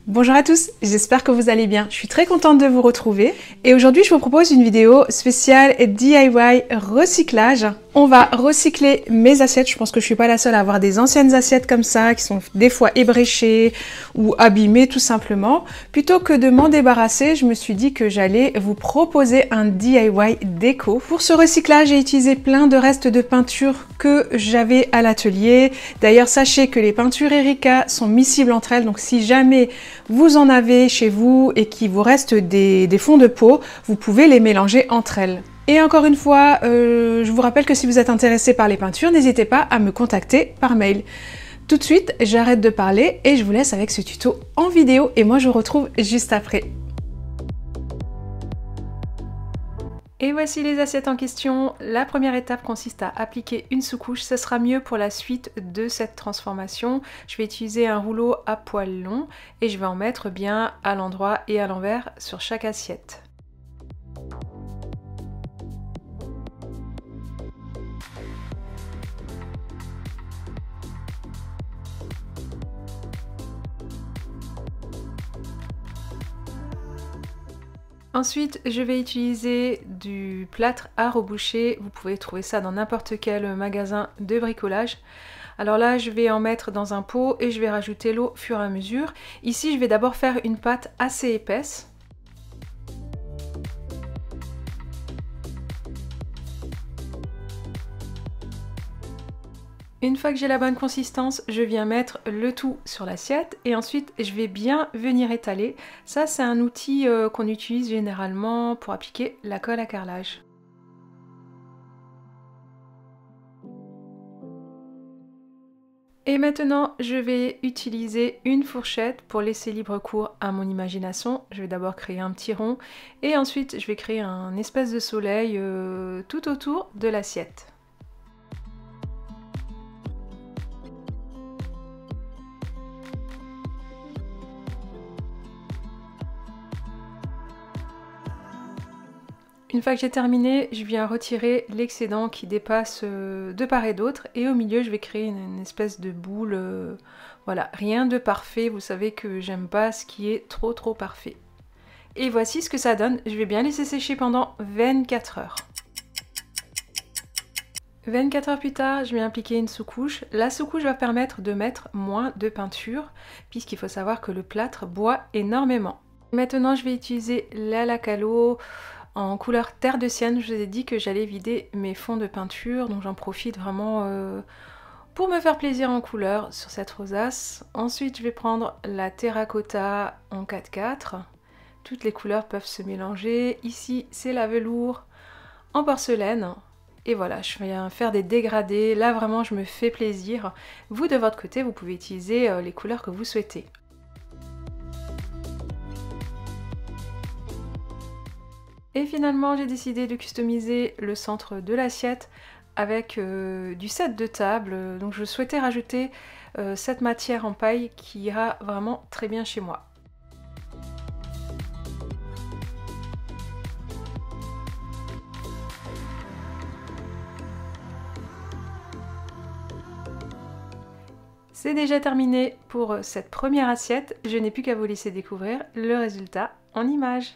Bonjour à tous, j'espère que vous allez bien. Je suis très contente de vous retrouver et aujourd'hui je vous propose une vidéo spéciale DIY recyclage. On va recycler mes assiettes. Je pense que je suis pas la seule à avoir des anciennes assiettes comme ça qui sont des fois ébréchées ou abîmées tout simplement. Plutôt que de m'en débarrasser, je me suis dit que j'allais vous proposer un DIY déco. Pour ce recyclage, j'ai utilisé plein de restes de peinture que j'avais à l'atelier. D'ailleurs, sachez que les peintures Erica sont miscibles entre elles, donc si jamais vous en avez chez vous et qu'il vous reste des fonds de peau, vous pouvez les mélanger entre elles. Et encore une fois, je vous rappelle que si vous êtes intéressé par les peintures, n'hésitez pas à me contacter par mail. Tout de suite, j'arrête de parler et je vous laisse avec ce tuto en vidéo et moi je vous retrouve juste après. Et voici les assiettes en question. La première étape consiste à appliquer une sous-couche. Ce sera mieux pour la suite de cette transformation. Je vais utiliser un rouleau à poils longs et je vais en mettre bien à l'endroit et à l'envers sur chaque assiette. Ensuite, je vais utiliser du plâtre à reboucher. Vous pouvez trouver ça dans n'importe quel magasin de bricolage. Alors là, je vais en mettre dans un pot et je vais rajouter l'eau au fur et à mesure. Ici, je vais d'abord faire une pâte assez épaisse. Une fois que j'ai la bonne consistance, je viens mettre le tout sur l'assiette et ensuite je vais bien venir étaler. Ça, c'est un outil qu'on utilise généralement pour appliquer la colle à carrelage. Et maintenant, je vais utiliser une fourchette pour laisser libre cours à mon imagination. Je vais d'abord créer un petit rond et ensuite je vais créer un espèce de soleil tout autour de l'assiette. Une fois que j'ai terminé, je viens retirer l'excédent qui dépasse de part et d'autre et au milieu je vais créer une espèce de boule, voilà, rien de parfait, vous savez que j'aime pas ce qui est trop parfait. Et voici ce que ça donne, je vais bien laisser sécher pendant 24 heures. 24 heures plus tard, je vais appliquer une sous-couche. La sous-couche va permettre de mettre moins de peinture puisqu'il faut savoir que le plâtre boit énormément. Maintenant je vais utiliser la laque à l'eau en couleur terre de sienne. Je vous ai dit que j'allais vider mes fonds de peinture, donc j'en profite vraiment pour me faire plaisir en couleur sur cette rosace. Ensuite, je vais prendre la terracotta en 4x4. Toutes les couleurs peuvent se mélanger. Ici, c'est la velours en porcelaine. Et voilà, je viens faire des dégradés. Là, vraiment, je me fais plaisir. Vous, de votre côté, vous pouvez utiliser les couleurs que vous souhaitez. Et finalement, j'ai décidé de customiser le centre de l'assiette avec du set de table. Donc je souhaitais rajouter cette matière en paille qui ira vraiment très bien chez moi. C'est déjà terminé pour cette première assiette. Je n'ai plus qu'à vous laisser découvrir le résultat en images.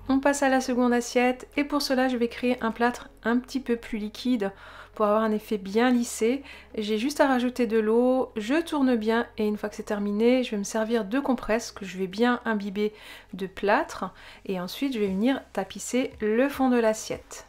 On passe à la seconde assiette et pour cela je vais créer un plâtre un petit peu plus liquide pour avoir un effet bien lissé. J'ai juste à rajouter de l'eau, je tourne bien et une fois que c'est terminé, je vais me servir de compresse que je vais bien imbiber de plâtre et ensuite je vais venir tapisser le fond de l'assiette.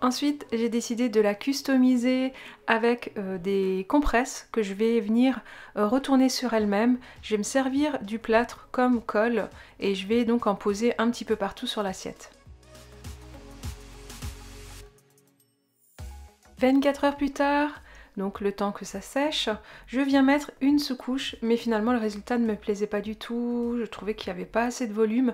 Ensuite, j'ai décidé de la customiser avec des compresses que je vais venir retourner sur elle-même. Je vais me servir du plâtre comme colle et je vais donc en poser un petit peu partout sur l'assiette. 24 heures plus tard, donc le temps que ça sèche, je viens mettre une sous-couche, mais finalement le résultat ne me plaisait pas du tout, je trouvais qu'il n'y avait pas assez de volume.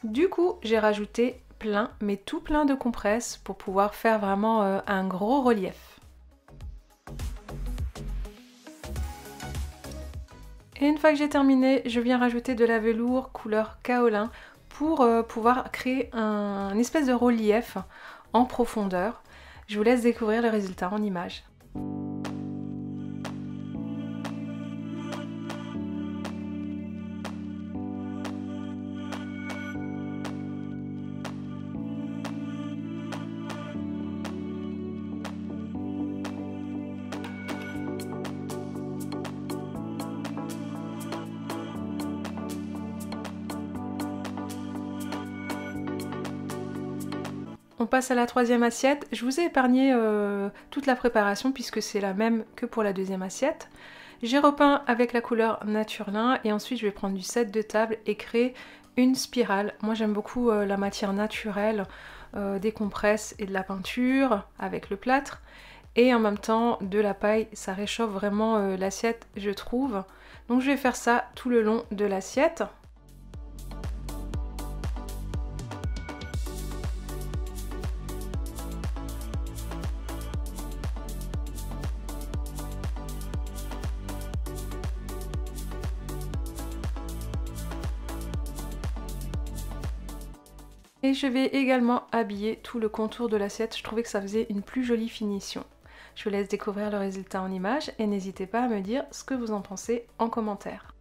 Du coup, j'ai rajouté plein, mais tout plein de compresses pour pouvoir faire vraiment un gros relief. Et une fois que j'ai terminé, je viens rajouter de la velours couleur kaolin pour pouvoir créer un espèce de relief en profondeur. Je vous laisse découvrir le résultat en images. On passe à la troisième assiette. Je vous ai épargné toute la préparation puisque c'est la même que pour la deuxième assiette. J'ai repeint avec la couleur Nature Lin et ensuite je vais prendre du set de table et créer une spirale. Moi j'aime beaucoup la matière naturelle des compresses et de la peinture avec le plâtre. Et en même temps de la paille, ça réchauffe vraiment l'assiette je trouve. Donc je vais faire ça tout le long de l'assiette. Et je vais également habiller tout le contour de l'assiette, je trouvais que ça faisait une plus jolie finition. Je vous laisse découvrir le résultat en images et n'hésitez pas à me dire ce que vous en pensez en commentaire.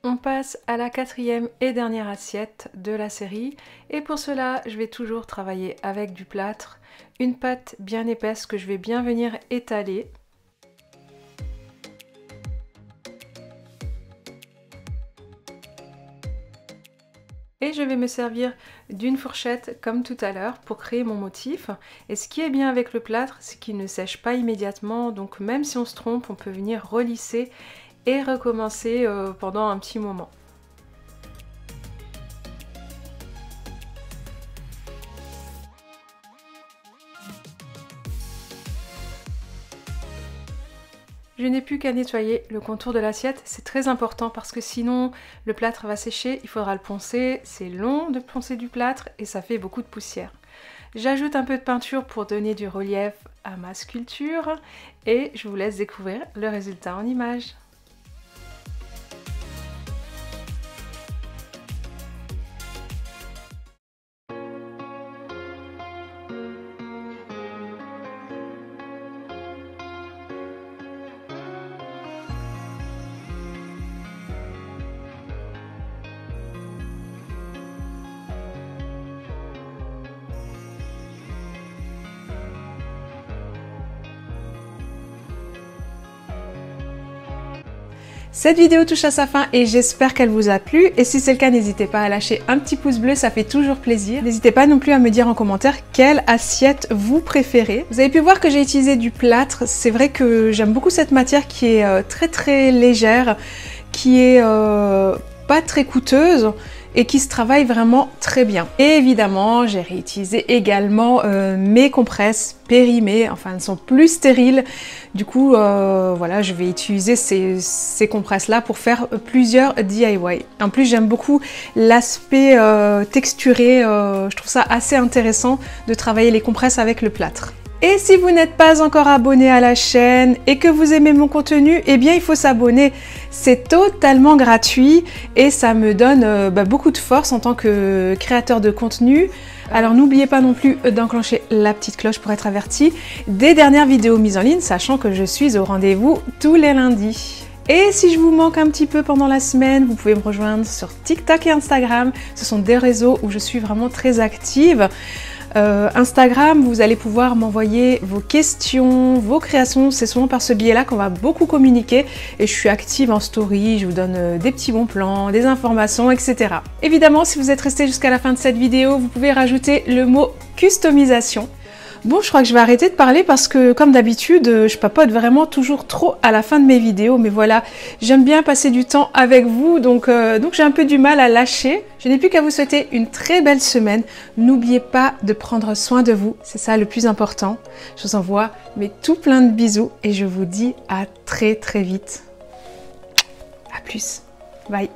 On passe à la quatrième et dernière assiette de la série et pour cela je vais toujours travailler avec du plâtre, une pâte bien épaisse que je vais bien venir étaler. Et je vais me servir d'une fourchette comme tout à l'heure pour créer mon motif. Et ce qui est bien avec le plâtre, c'est qu'il ne sèche pas immédiatement, donc même si on se trompe, on peut venir relisser et recommencer pendant un petit moment. Je n'ai plus qu'à nettoyer le contour de l'assiette, c'est très important parce que sinon le plâtre va sécher, il faudra le poncer, c'est long de poncer du plâtre et ça fait beaucoup de poussière. J'ajoute un peu de peinture pour donner du relief à ma sculpture et je vous laisse découvrir le résultat en images. Cette vidéo touche à sa fin et j'espère qu'elle vous a plu. Et si c'est le cas, n'hésitez pas à lâcher un petit pouce bleu, ça fait toujours plaisir. N'hésitez pas non plus à me dire en commentaire quelle assiette vous préférez. Vous avez pu voir que j'ai utilisé du plâtre. C'est vrai que j'aime beaucoup cette matière qui est très légère, qui est pas très coûteuse et qui se travaille vraiment très bien. Et évidemment, j'ai réutilisé également mes compresses périmées, enfin elles sont plus stériles. Du coup, voilà, je vais utiliser ces compresses-là pour faire plusieurs DIY. En plus, j'aime beaucoup l'aspect texturé, je trouve ça assez intéressant de travailler les compresses avec le plâtre. Et si vous n'êtes pas encore abonné à la chaîne et que vous aimez mon contenu, eh bien il faut s'abonner. C'est totalement gratuit et ça me donne beaucoup de force en tant que créateur de contenu. Alors n'oubliez pas non plus d'enclencher la petite cloche pour être averti des dernières vidéos mises en ligne, sachant que je suis au rendez-vous tous les lundis. Et si je vous manque un petit peu pendant la semaine, vous pouvez me rejoindre sur TikTok et Instagram. Ce sont des réseaux où je suis vraiment très active. Instagram, vous allez pouvoir m'envoyer vos questions, vos créations. C'est souvent par ce biais-là qu'on va beaucoup communiquer. Et je suis active en story, je vous donne des petits bons plans, des informations, etc. Évidemment, si vous êtes resté jusqu'à la fin de cette vidéo, vous pouvez rajouter le mot customisation. Bon, je crois que je vais arrêter de parler parce que, comme d'habitude, je papote vraiment toujours trop à la fin de mes vidéos. Mais voilà, j'aime bien passer du temps avec vous, donc j'ai un peu du mal à lâcher. Je n'ai plus qu'à vous souhaiter une très belle semaine. N'oubliez pas de prendre soin de vous, c'est ça le plus important. Je vous envoie tout plein de bisous et je vous dis à très très vite. À plus. Bye.